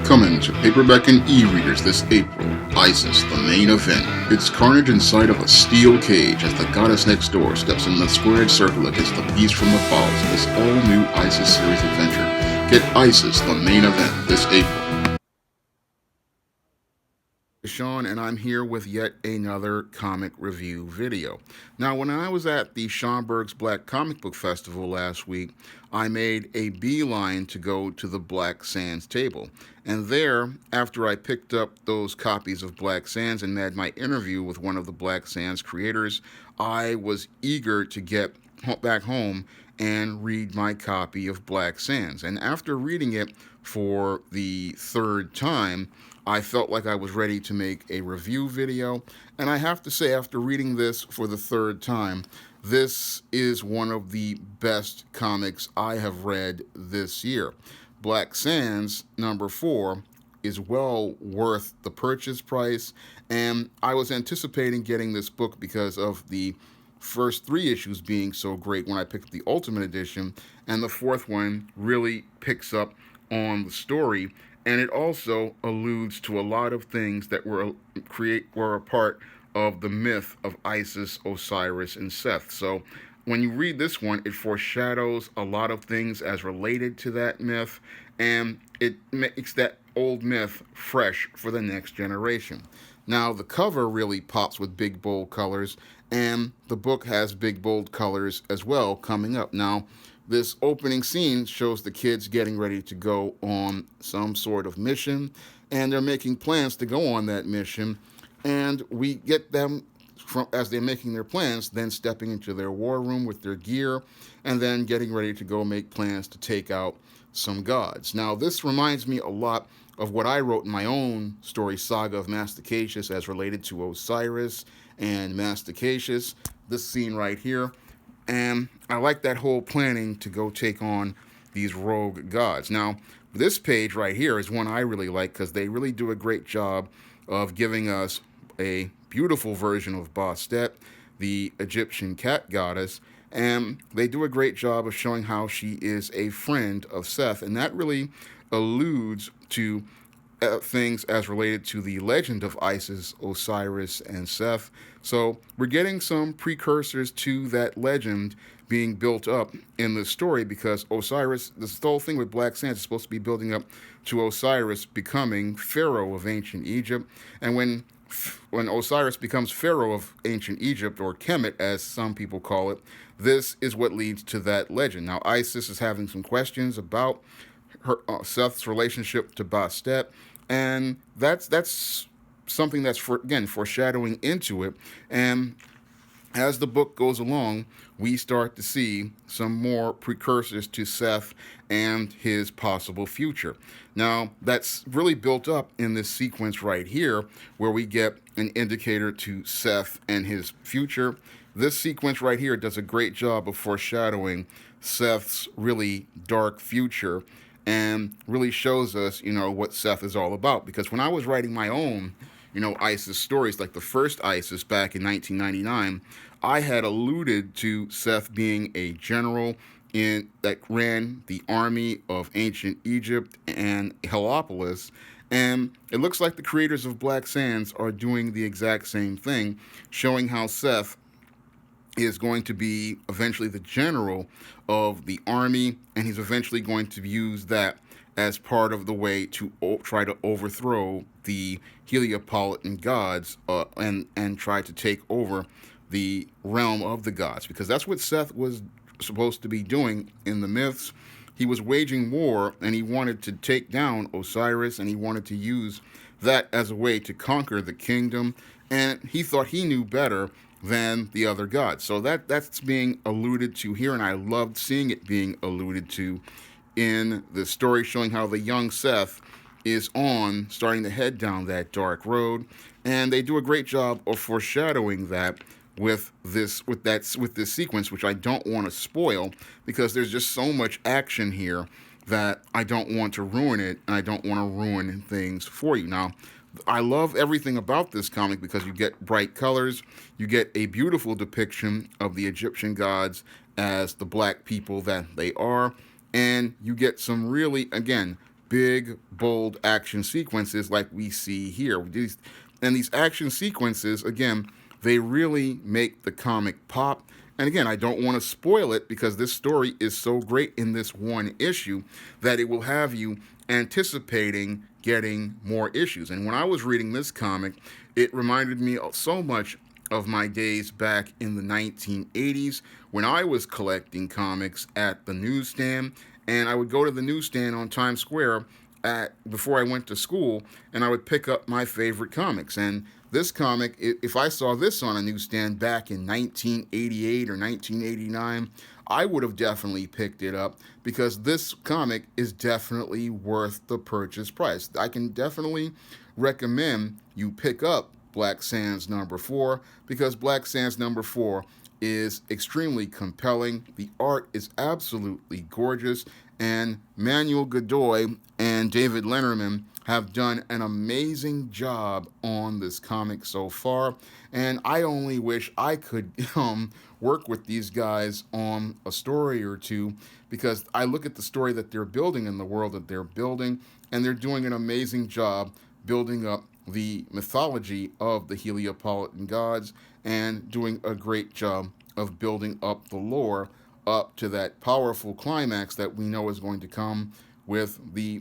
Coming to paperback and e-readers this April, Isis, the main event. It's carnage inside of a steel cage as the goddess next door steps in the squared circle against the beast from the falls in this all-new Isis series adventure. Get Isis, the main event, this April. Shawn, and I'm here with yet another comic review video. Now, when I was at the Schaumburg's Black Comic Book Festival last week, I made a beeline to go to the Black Sands table. And there, after I picked up those copies of Black Sands and had my interview with one of the Black Sands creators, I was eager to get back home and read my copy of Black Sands. And after reading it for the third time, I felt like I was ready to make a review video, and I have to say, after reading this for the third time, this is one of the best comics I have read this year. Black Sands, number 4, is well worth the purchase price, and I was anticipating getting this book because of the first 3 issues being so great when I picked up the Ultimate Edition, and the 4th one really picks up on the story. And it also alludes to a lot of things that were a part of the myth of Isis, Osiris, and Seth. So when you read this one, it foreshadows a lot of things as related to that myth, and it makes that old myth fresh for the next generation. Now, the cover really pops with big, bold colors, and the book has big, bold colors as well coming up. Now, this opening scene shows the kids getting ready to go on some sort of mission, and they're making plans to go on that mission, and we get them, as they're making their plans, then stepping into their war room with their gear, and then getting ready to go make plans to take out some gods. Now, this reminds me a lot of what I wrote in my own story, Saga of Masticacious, as related to Osiris and Masticacious, this scene right here. And I like that whole planning to go take on these rogue gods. Now, this page right here is one I really like because they really do a great job of giving us a beautiful version of Bastet, the Egyptian cat goddess, and they do a great job of showing how she is a friend of Seth, and that really alludes to things as related to the legend of Isis, Osiris, and Seth. So we're getting some precursors to that legend being built up in the story, because Osiris, this whole thing with Black Sands is supposed to be building up to Osiris becoming Pharaoh of ancient Egypt. And when Osiris becomes Pharaoh of ancient Egypt, or Kemet as some people call it, this is what leads to that legend. Now, Isis is having some questions about Seth's relationship to Bastet, and that's something that's foreshadowing into it. And as the book goes along, we start to see some more precursors to Seth and his possible future. Now, that's really built up in this sequence right here, where we get an indicator to Seth and his future. This sequence right here does a great job of foreshadowing Seth's really dark future, and really shows us, what Seth is all about. Because when I was writing my own, Isis stories, like the first Isis back in 1999, I had alluded to Seth being a general that ran the army of ancient Egypt and Heliopolis. And it looks like the creators of Black Sands are doing the exact same thing, showing how Seth is going to be eventually the general of the army, and he's eventually going to use that as part of the way to try to overthrow the Heliopolitan gods and try to take over the realm of the gods, because that's what Seth was supposed to be doing in the myths. He was waging war, and he wanted to take down Osiris, and he wanted to use that as a way to conquer the kingdom, and he thought he knew better than the other gods. So that's being alluded to here, and I loved seeing it being alluded to in the story, showing how the young Seth is starting to head down that dark road, and they do a great job of foreshadowing that with this sequence, which I don't want to spoil, because there's just so much action here that I don't want to ruin it, and I don't want to ruin things for you. Now, I love everything about this comic because you get bright colors, you get a beautiful depiction of the Egyptian gods as the black people that they are, and you get some really, again, big, bold action sequences like we see here. These action sequences, again, they really make the comic pop. And again, I don't want to spoil it because this story is so great in this one issue that it will have you anticipating getting more issues. And when I was reading this comic, it reminded me so much of my days back in the 1980s when I was collecting comics at the newsstand. And I would go to the newsstand on Times Square before I went to school, and I would pick up my favorite comics. And this comic, if I saw this on a newsstand back in 1988 or 1989, I would have definitely picked it up because this comic is definitely worth the purchase price. I can definitely recommend you pick up Black Sands #4 because Black Sands #4 is extremely compelling. The art is absolutely gorgeous, and Manuel Godoy and David Lennerman have done an amazing job on this comic so far, and I only wish I could work with these guys on a story or two because I look at the story that they're building and the world that they're building, and they're doing an amazing job building up the mythology of the Heliopolitan gods and doing a great job of building up the lore up to that powerful climax that we know is going to come with the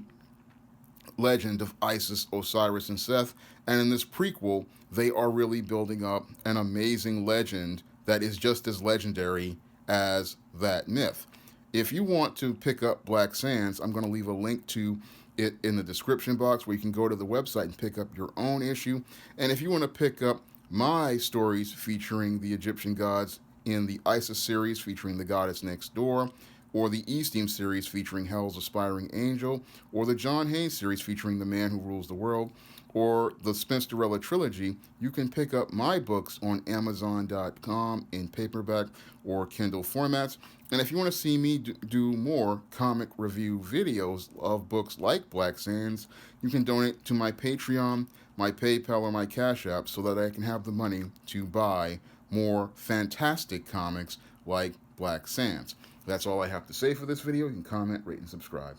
legend of Isis, Osiris, and Seth. And in this prequel, they are really building up an amazing legend that is just as legendary as that myth. If you want to pick up Black Sands, I'm going to leave a link to it in the description box where you can go to the website and pick up your own issue. And if you want to pick up my stories featuring the Egyptian gods in the Isis series featuring the goddess next door, or the Easteme series featuring Hell's Aspiring Angel, or the John Haynes series featuring The Man Who Rules the World, or the Spinsterella trilogy, you can pick up my books on Amazon.com in paperback or Kindle formats. And if you want to see me do more comic review videos of books like Black Sands, you can donate to my Patreon, my PayPal, or my Cash App so that I can have the money to buy more fantastic comics like Black Sands. That's all I have to say for this video. You can comment, rate, and subscribe.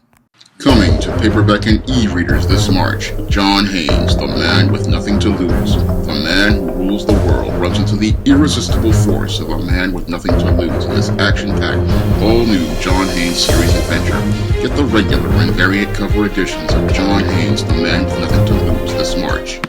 Coming to paperback and e-readers this March, John Haynes, the man with nothing to lose. The man who rules the world runs into the irresistible force of a man with nothing to lose in this action-packed, all-new John Haynes series adventure. Get the regular and variant cover editions of John Haynes, the man with nothing to lose this March.